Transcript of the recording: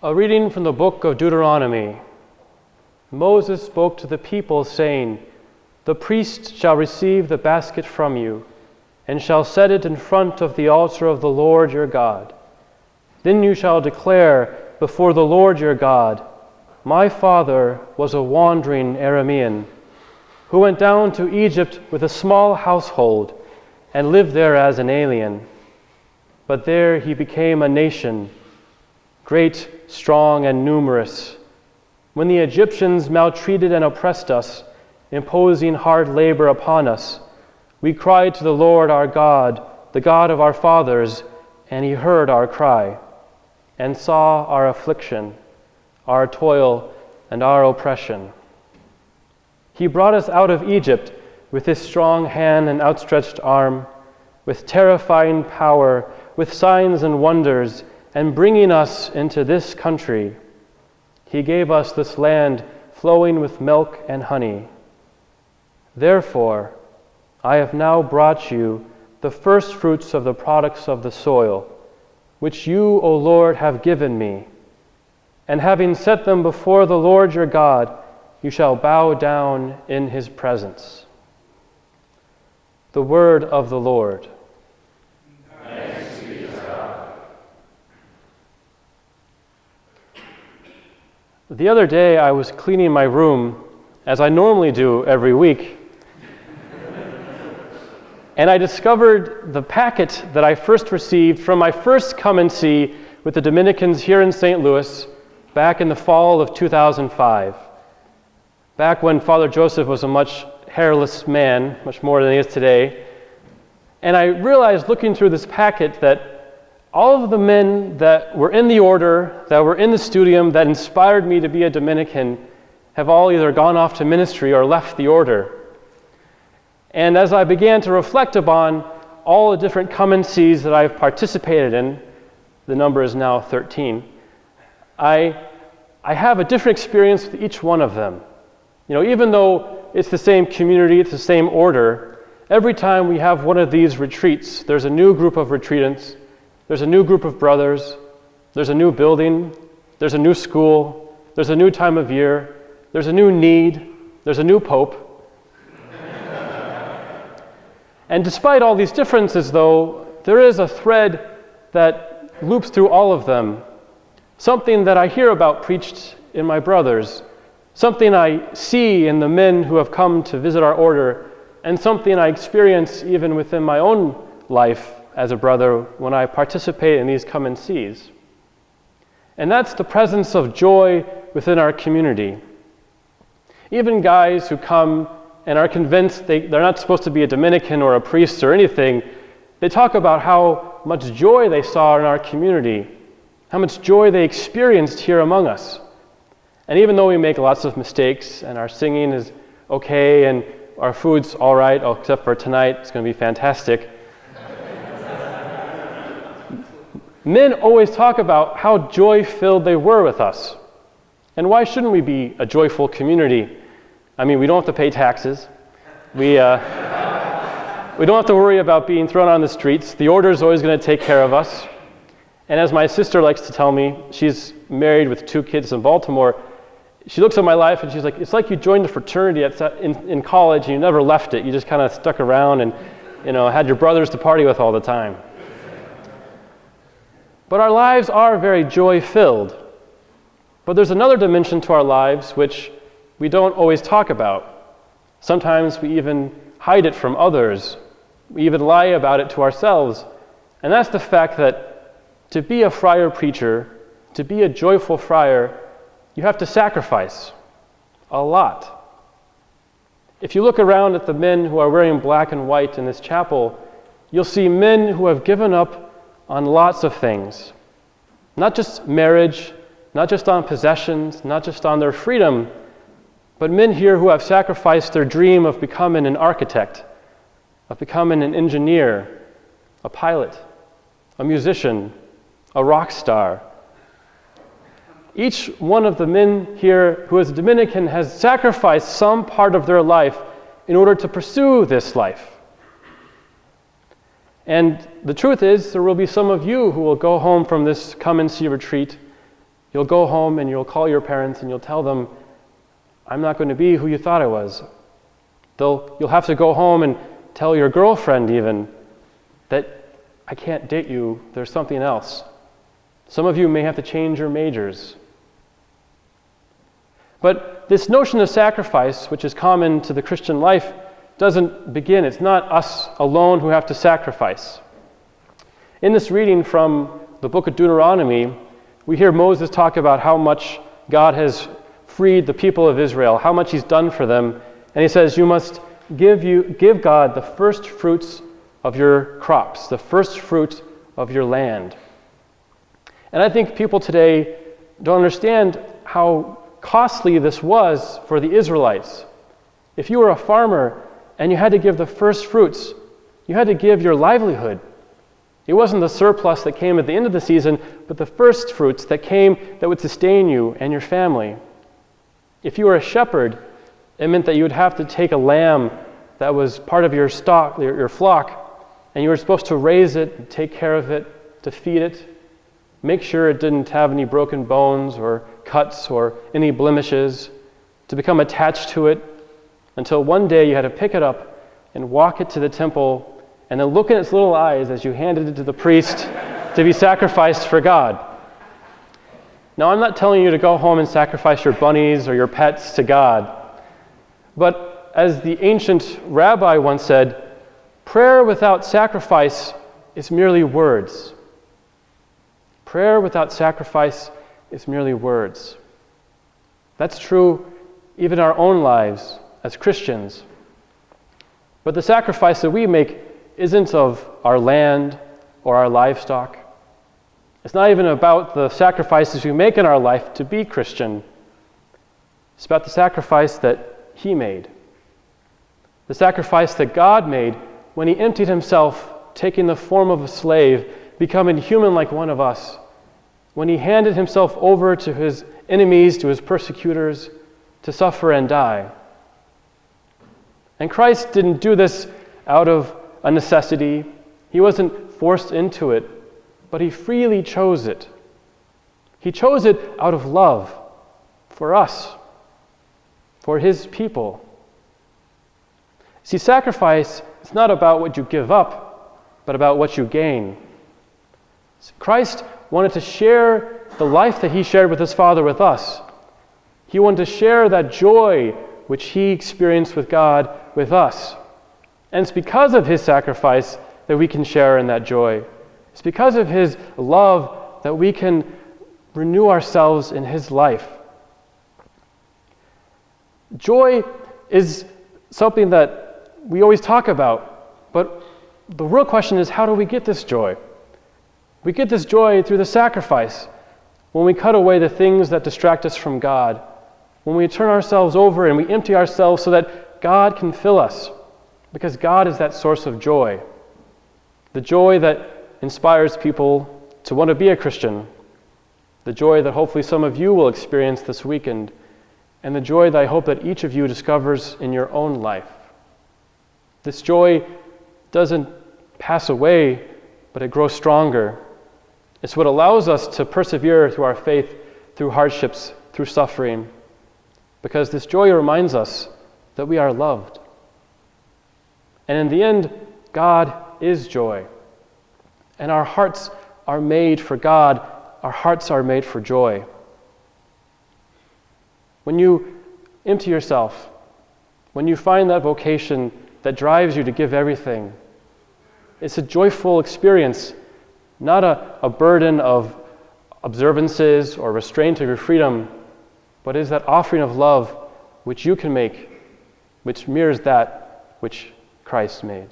A reading from the book of Deuteronomy. Moses spoke to the people, saying, "The priest shall receive the basket from you, and shall set it in front of the altar of the Lord your God. Then you shall declare before the Lord your God, My father was a wandering Aramean, who went down to Egypt with a small household, and lived there as an alien. But there he became a nation, great, strong, and numerous. When the Egyptians maltreated and oppressed us, imposing hard labor upon us, we cried to the Lord our God, the God of our fathers, and he heard our cry, and saw our affliction, our toil, and our oppression. He brought us out of Egypt with his strong hand and outstretched arm, with terrifying power, with signs and wonders, and bringing us into this country. He gave us this land flowing with milk and honey. Therefore, I have now brought you the first fruits of the products of the soil, which you, O Lord, have given me. And having set them before the Lord your God, you shall bow down in his presence." The word of the Lord. Thanks be to God. The other day I was cleaning my room, as I normally do every week, and I discovered the packet that I first received from my first come and see with the Dominicans here in St. Louis back in the fall of 2005, back when Father Joseph was a much hairless man, much more than he is today. And I realized looking through this packet that all of the men that were in the order, that were in the studium, that inspired me to be a Dominican, have all either gone off to ministry or left the order. And as I began to reflect upon all the different come and sees that I've participated in, the number is now 13, I have a different experience with each one of them. You know, even though it's the same community, it's the same order, every time we have one of these retreats, there's a new group of retreatants, there's a new group of brothers, there's a new building, there's a new school, there's a new time of year, there's a new need, there's a new pope. And despite all these differences, though, there is a thread that loops through all of them, something that I hear about preached in my brothers, something I see in the men who have come to visit our order, and something I experience even within my own life as a brother when I participate in these come and sees. And that's the presence of joy within our community. Even guys who come and are convinced they're not supposed to be a Dominican or a priest or anything, they talk about how much joy they saw in our community, how much joy they experienced here among us. And even though we make lots of mistakes and our singing is okay and our food's all right, except for tonight, it's going to be fantastic, men always talk about how joy-filled they were with us. And why shouldn't we be a joyful community? I mean, we don't have to pay taxes. We don't have to worry about being thrown on the streets. The order is always going to take care of us. And as my sister likes to tell me, she's married with 2 kids in Baltimore, she looks at my life and she's like, it's like you joined the fraternity in college and you never left it. You just kind of stuck around and, had your brothers to party with all the time. But our lives are very joy-filled. But there's another dimension to our lives which we don't always talk about. Sometimes we even hide it from others. We even lie about it to ourselves. And that's the fact that to be a friar preacher, to be a joyful friar, you have to sacrifice a lot. If you look around at the men who are wearing black and white in this chapel, you'll see men who have given up on lots of things. Not just marriage, not just on possessions, not just on their freedom, but men here who have sacrificed their dream of becoming an architect, of becoming an engineer, a pilot, a musician, a rock star. Each one of the men here who is a Dominican has sacrificed some part of their life in order to pursue this life. And the truth is, there will be some of you who will go home from this come and see retreat You'll go home and you'll call your parents and you'll tell them, I'm not going to be who you thought I was. You'll have to go home and tell your girlfriend even that I can't date you, there's something else. Some of you may have to change your majors. But this notion of sacrifice, which is common to the Christian life, doesn't begin. It's not us alone who have to sacrifice. In this reading from the book of Deuteronomy, we hear Moses talk about how much God has freed the people of Israel, how much he's done for them. And he says, you must give God the first fruits of your crops, the first fruit of your land. And I think people today don't understand how costly this was for the Israelites. If you were a farmer and you had to give the first fruits, you had to give your livelihood. It wasn't the surplus that came at the end of the season, but the first fruits that came that would sustain you and your family. If you were a shepherd, it meant that you would have to take a lamb that was part of your stock, your flock, and you were supposed to raise it, take care of it, to feed it, make sure it didn't have any broken bones or cuts or any blemishes, to become attached to it until one day you had to pick it up and walk it to the temple and then look in its little eyes as you handed it to the priest to be sacrificed for God. Now, I'm not telling you to go home and sacrifice your bunnies or your pets to God, but as the ancient rabbi once said, prayer without sacrifice is merely words. Prayer without sacrifice is merely words. That's true even in our own lives as Christians. But the sacrifice that we make isn't of our land or our livestock. It's not even about the sacrifices we make in our life to be Christian. It's about the sacrifice that He made. The sacrifice that God made when He emptied Himself, taking the form of a slave, becoming human like one of us. When He handed Himself over to His enemies, to His persecutors, to suffer and die. And Christ didn't do this out of a necessity. He wasn't forced into it, but He freely chose it. He chose it out of love for us, for His people. See, sacrifice is not about what you give up, but about what you gain. Christ wanted to share the life that He shared with His Father with us. He wanted to share that joy which He experienced with God with us. And it's because of His sacrifice that we can share in that joy. It's because of His love that we can renew ourselves in His life. Joy is something that we always talk about, but the real question is, how do we get this joy? We get this joy through the sacrifice, when we cut away the things that distract us from God, when we turn ourselves over and we empty ourselves so that God can fill us, because God is that source of joy, the joy that inspires people to want to be a Christian, the joy that hopefully some of you will experience this weekend, and the joy that I hope that each of you discovers in your own life. This joy doesn't pass away, but it grows stronger. It's what allows us to persevere through our faith, through hardships, through suffering, because this joy reminds us that we are loved. And in the end, God is joy. And our hearts are made for God. Our hearts are made for joy. When you empty yourself, when you find that vocation that drives you to give everything, it's a joyful experience, not a burden of observances or restraint of your freedom, but is that offering of love which you can make, which mirrors that which Christ made.